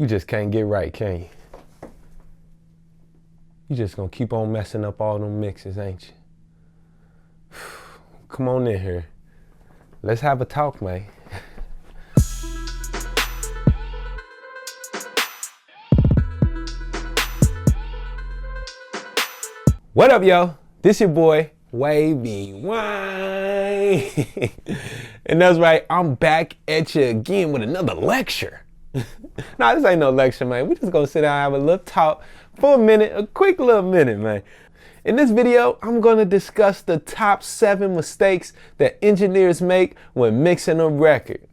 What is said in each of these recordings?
You just can't get right, can you? You just gonna keep on messing up all them mixes, ain't you? Come on in here. Let's have a talk, man. What up, yo? This your boy, Wavy. And that's right, I'm back at you again with another lecture. Nah, this ain't no lecture, man. We just gonna sit down and have a little talk for a minute, a quick little minute, man. In this video, I'm gonna discuss the top 7 mistakes that engineers make when mixing a record.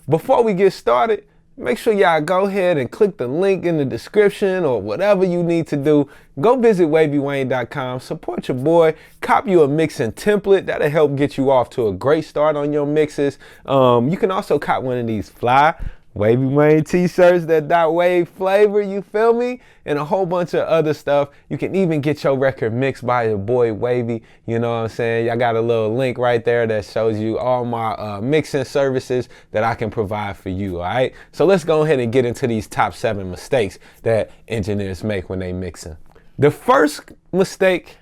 Before we get started, make sure y'all go ahead and click the link in the description or whatever you need to do. Go visit WavyWayne.com, support your boy, cop you a mixing template. That'll help get you off to a great start on your mixes. You can also cop one of these fly Wavy Wayne t-shirts that .wave flavor, you feel me? And a whole bunch of other stuff. You can even get your record mixed by your boy Wavy. You know what I'm saying? I got a little link right there that shows you all my mixing services that I can provide for you, all right? So let's go ahead and get into these top 7 mistakes that engineers make when they mixing. The first mistake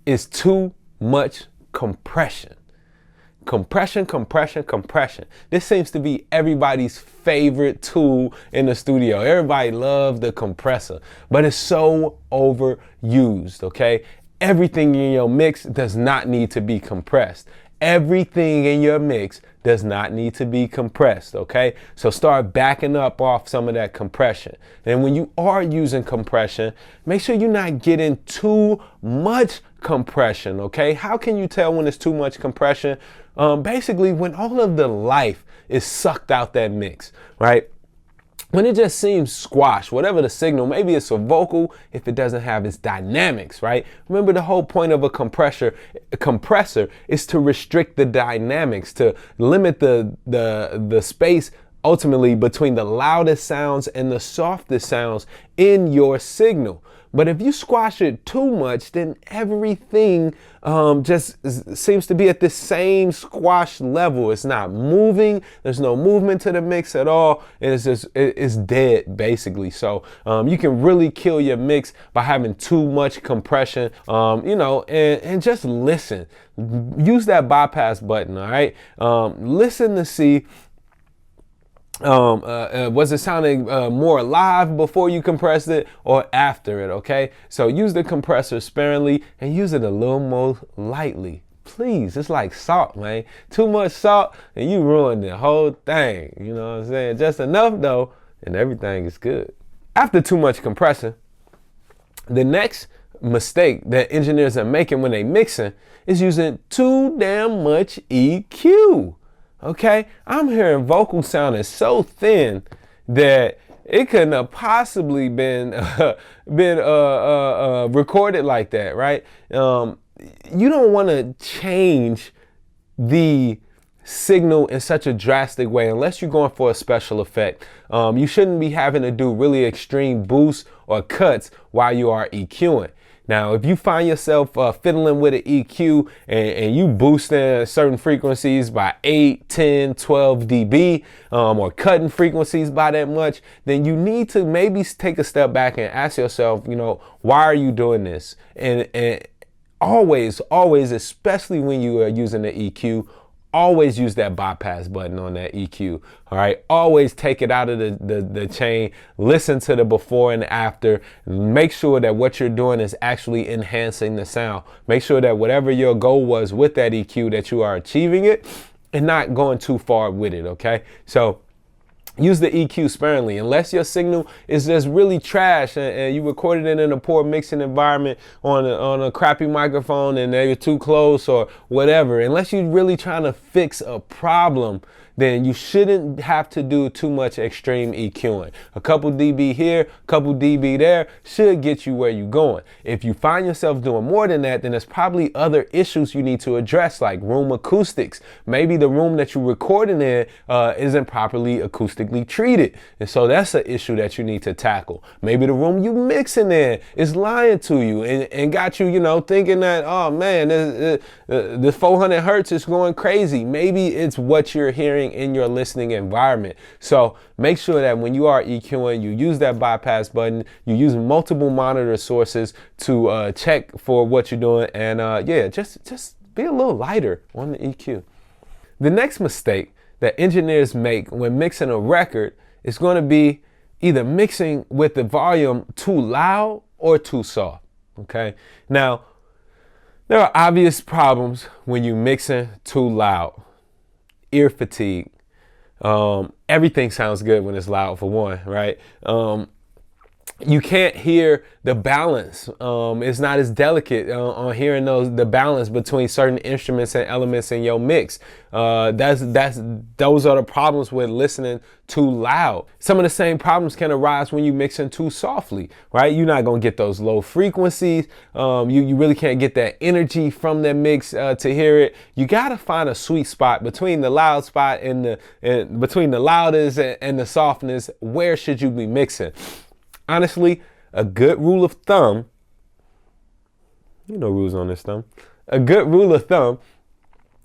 is too much compression. Compression. This seems to be everybody's favorite tool in the studio. Everybody loves the compressor, but it's so overused, okay? Everything in your mix does not need to be compressed. Everything in your mix does not need to be compressed, okay? So start backing up off some of that compression. And when you are using compression, make sure you're not getting too much compression, okay? How can you tell when it's too much compression? Basically, when all of the life is sucked out that mix, right? When it just seems squashed, whatever the signal, maybe it's a vocal if it doesn't have its dynamics, right? Remember, the whole point of a compressor is to restrict the dynamics, to limit the space ultimately between the loudest sounds and the softest sounds in your signal. But if you squash it too much, then everything just seems to be at the same squash level. It's not moving. There's no movement to the mix at all. And it's dead, basically. So you can really kill your mix by having too much compression, you know, and just listen. Use that bypass button, all right? Listen to see, was it sounding more alive before you compressed it or after it, okay? So use the compressor sparingly and use it a little more lightly. Please, it's like salt, man. Too much salt and you ruin the whole thing, you know what I'm saying? Just enough though and everything is good. After too much compression, the next mistake that engineers are making when they mixing is using too damn much EQ. Okay, I'm hearing vocals sounding so thin that it couldn't have possibly been recorded like that, right? You don't want to change the signal in such a drastic way unless you're going for a special effect. You shouldn't be having to do really extreme boosts or cuts while you are EQing. Now, if you find yourself fiddling with an EQ and you boosting certain frequencies by 8, 10, 12 dB or cutting frequencies by that much, then you need to maybe take a step back and ask yourself, you know, why are you doing this? And always, especially when you are using the EQ, always use that bypass button on that EQ, all right? Always take it out of the chain, listen to the before and after, make sure that what you're doing is actually enhancing the sound. Make sure that whatever your goal was with that EQ, that you are achieving it and not going too far with it, okay? So use the EQ sparingly. Unless your signal is just really trash and you recorded it in a poor mixing environment on a crappy microphone and they're too close or whatever. Unless you're really trying to fix a problem, then you shouldn't have to do too much extreme EQing. A couple dB here, a couple dB there should get you where you're going. If you find yourself doing more than that, then there's probably other issues you need to address, like room acoustics. Maybe the room that you're recording in isn't properly acoustically treated. And so that's an issue that you need to tackle. Maybe the room you mixing in is lying to you and got you, you know, thinking that, oh man, the 400 hertz is going crazy. Maybe it's what you're hearing hearing in your listening environment. So make sure that when you are EQing, you use that bypass button, you use multiple monitor sources to check for what you're doing, and yeah, just be a little lighter on the EQ. The next mistake that engineers make when mixing a record is going to be either mixing with the volume too loud or too soft. Okay, now there are obvious problems when you mixing too loud. Ear fatigue. Everything sounds good when it's loud, for one, right? You can't hear the balance. It's not as delicate on hearing the balance between certain instruments and elements in your mix. Those are the problems with listening too loud. Some of the same problems can arise when you mixing too softly, right? You're not gonna get those low frequencies. You really can't get that energy from that mix to hear it. You gotta find a sweet spot between the loud spot and between the loudest and the softness. Where should you be mixing? Honestly, a good rule of thumb, you know rules on this thumb, a good rule of thumb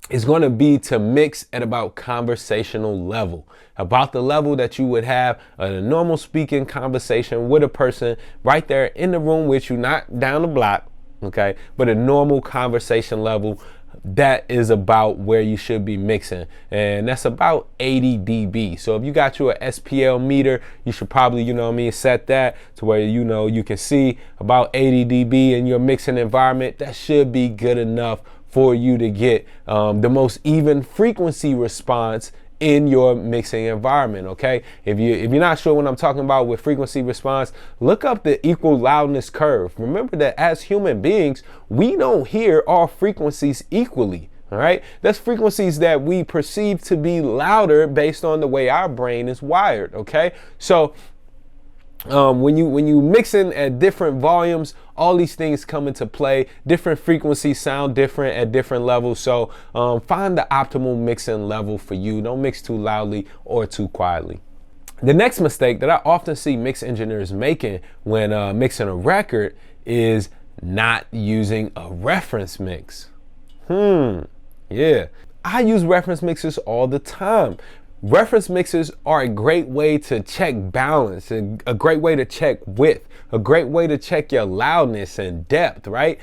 is going to be to mix at about conversational level, about the level that you would have a normal speaking conversation with a person right there in the room with you, not down the block, okay, but a normal conversation level. That is about where you should be mixing, and that's about 80 dB. So if you got you a SPL meter, you should probably, you know what I mean, set that to where you can see about 80 dB in your mixing environment. That should be good enough for you to get the most even frequency response in your mixing environment. Okay, if you're not sure what I'm talking about with frequency response, look up the equal loudness curve. Remember that as human beings, we don't hear all frequencies equally. All right, that's frequencies that we perceive to be louder based on the way our brain is wired. Okay, so when you mix in at different volumes, all these things come into play. Different frequencies sound different at different levels. So find the optimal mixing level for you. Don't mix too loudly or too quietly. The next mistake that I often see mix engineers making when mixing a record is not using a reference mix. Yeah, I use reference mixes all the time. Reference mixes are a great way to check balance, and a great way to check width, a great way to check your loudness and depth, right?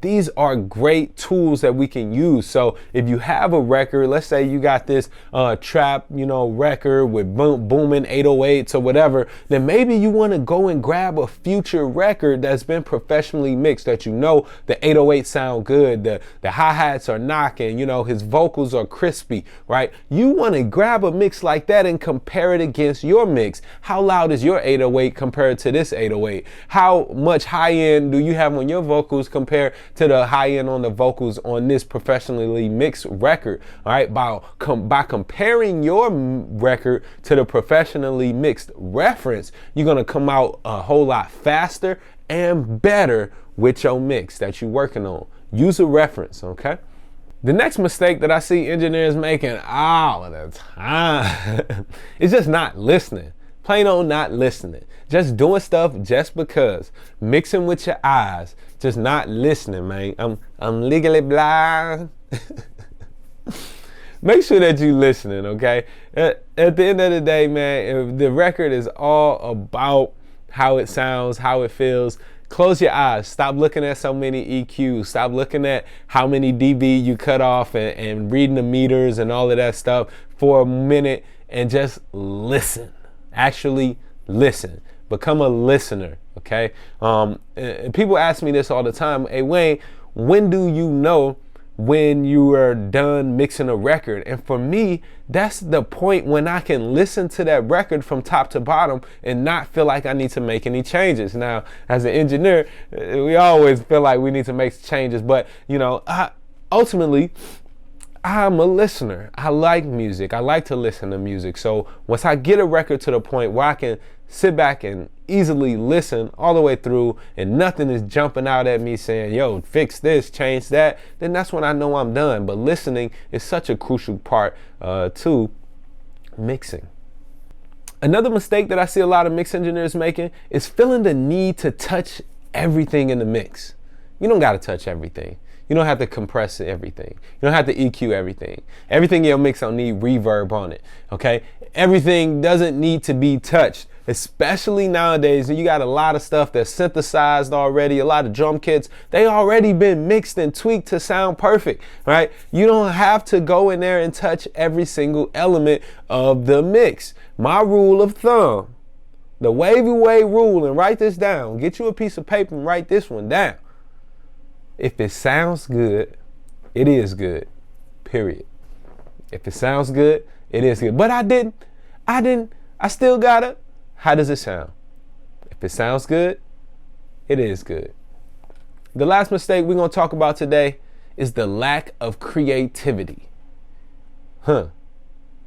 These are great tools that we can use. So if you have a record, let's say you got this trap, record with booming 808s or whatever, then maybe you want to go and grab a future record that's been professionally mixed, that the 808 sound good, the hi-hats are knocking, his vocals are crispy, right? You want to grab a mix like that and compare it against your mix. How loud is your 808 compared to this 808? How much high end do you have on your vocals compared to the high end on the vocals on this professionally mixed record? All right, by comparing your record to the professionally mixed reference, you're gonna come out a whole lot faster and better with your mix that you're working on. Use a reference, okay? The next mistake that I see engineers making all of the time is just not listening. Plain old not listening. Just doing stuff just because. Mixing with your eyes. Just not listening, man. I'm legally blind. Make sure that you're listening, okay? At the end of the day, man, if the record is all about how it sounds, how it feels, close your eyes. Stop looking at so many EQs. Stop looking at how many dB you cut off and reading the meters and all of that stuff for a minute and just listen. Actually listen. Become a listener, okay? And people ask me this all the time. Hey, Wayne, when do you know when you are done mixing a record? And for me, that's the point when I can listen to that record from top to bottom and not feel like I need to make any changes. Now, as an engineer, we always feel like we need to make changes, but ultimately, I'm a listener. I like music. I like to listen to music. So once I get a record to the point where I can sit back and easily listen all the way through and nothing is jumping out at me saying, yo, fix this, change that, then that's when I know I'm done. But listening is such a crucial part to mixing. Another mistake that I see a lot of mix engineers making is feeling the need to touch everything in the mix. You don't got to touch everything. You don't have to compress everything. You don't have to EQ everything. Everything in your mix don't need reverb on it, okay? Everything doesn't need to be touched, especially nowadays. You got a lot of stuff that's synthesized already, a lot of drum kits. They already been mixed and tweaked to sound perfect, right? You don't have to go in there and touch every single element of the mix. My rule of thumb, the Wavy Way rule, and write this down. Get you a piece of paper and write this one down. If it sounds good, it is good, period. If it sounds good, it is good. But I still gotta, how does it sound? If it sounds good, it is good. The last mistake we're gonna talk about today is the lack of creativity.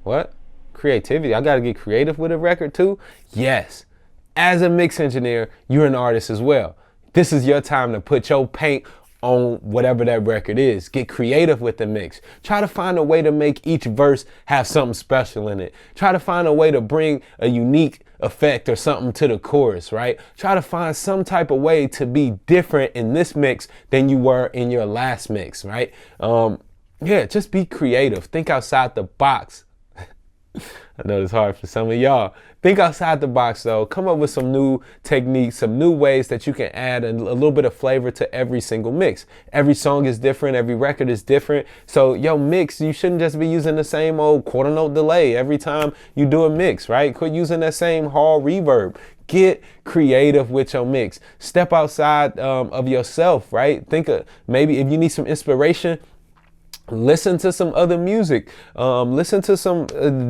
What? Creativity? I gotta get creative with a record too? Yes. As a mix engineer, you're an artist as well. This is your time to put your paint on whatever that record is. Get creative with the mix. Try to find a way to make each verse have something special in it. Try to find a way to bring a unique effect or something to the chorus, right? Try to find some type of way to be different in this mix than you were in your last mix, right? Yeah, just be creative. Think outside the box. I know it's hard for some of y'all. Think outside the box though. Come up with some new techniques, some new ways that you can add a little bit of flavor to every single mix. Every song is different, every record is different. So your mix, you shouldn't just be using the same old quarter note delay every time you do a mix, right? Quit using that same hall reverb. Get creative with your mix. Step outside of yourself, right? Think of maybe if you need some inspiration, listen to some other music, listen to some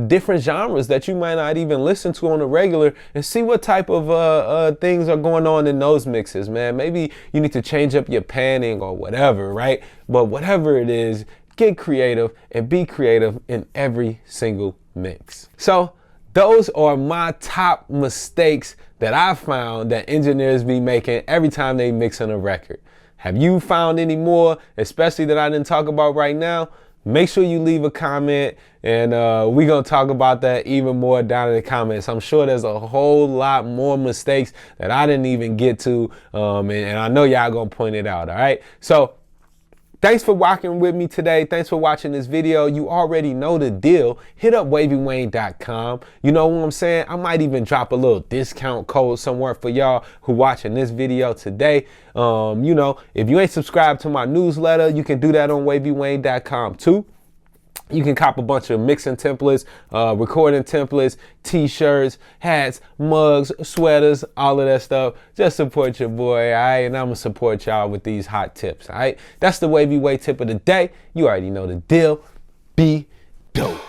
different genres that you might not even listen to on a regular, and see what type of things are going on in those mixes, man. Maybe you need to change up your panning or whatever, right? But whatever it is, get creative and be creative in every single mix. So those are my top mistakes that I found that engineers be making every time they mix on a record. Have you found any more, especially that I didn't talk about right now? Make sure you leave a comment, and we're going to talk about that even more down in the comments. I'm sure there's a whole lot more mistakes that I didn't even get to, and I know y'all going to point it out, all right? So thanks for rocking with me today. Thanks for watching this video. You already know the deal. Hit up wavywayne.com. You know what I'm saying? I might even drop a little discount code somewhere for y'all who watching this video today. You know, if you ain't subscribed to my newsletter, you can do that on wavywayne.com too. You can cop a bunch of mixing templates, recording templates, t-shirts, hats, mugs, sweaters, all of that stuff. Just support your boy, all right? And I'm going to support y'all with these hot tips, all right? That's the Wavy Way tip of the day. You already know the deal. Be dope.